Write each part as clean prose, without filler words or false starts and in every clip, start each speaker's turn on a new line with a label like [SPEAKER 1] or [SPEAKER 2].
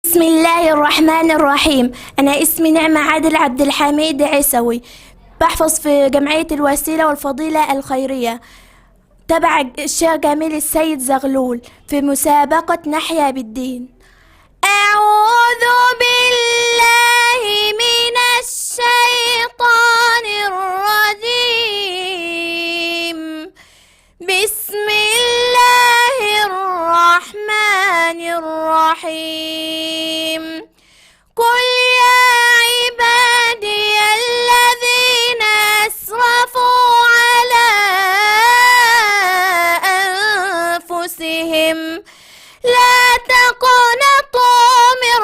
[SPEAKER 1] بسم الله الرحمن الرحيم. أنا اسمي نعمة عادل عبد الحميد عيسوي، بحفظ في جمعية الوسيلة والفضيلة الخيرية تبع الشيخ جميل السيد زغلول في مسابقة نحيا بالدين. أعوذ بالله من الشيطان الرجيم. بسم الله الرحمن الرحيم. قل يا عبادي الذين أسرفوا على أنفسهم لا تقنطوا من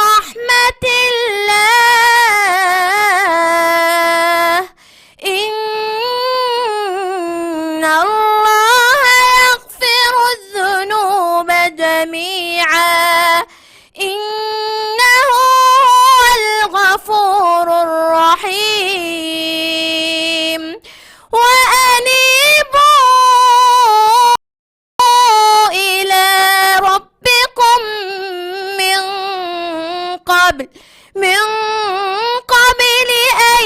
[SPEAKER 1] رحمة الله، إن الله يغفر الذنوب جميعا، إنه هو الغفور الرحيم. وأنيبوا إلى ربكم من قبل أن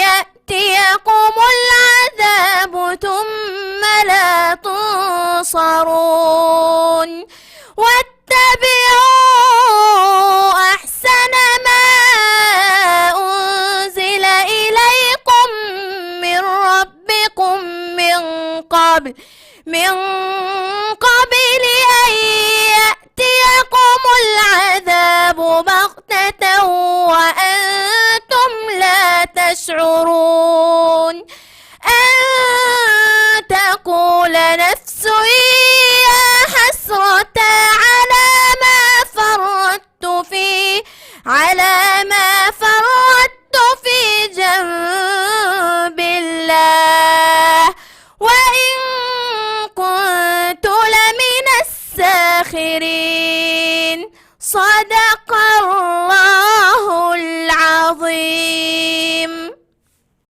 [SPEAKER 1] يأتيكم العذاب ثم لا تنصرون. واتبعوا أحسن ما أنزل إليكم من ربكم من قبل أن يأتيكم العذاب بغتة وأنتم لا تشعرون، أن تقول نفس يا حسرة على ما فرطت في جنب الله، وإن كنت لمن الساخرين. صدق الله العظيم.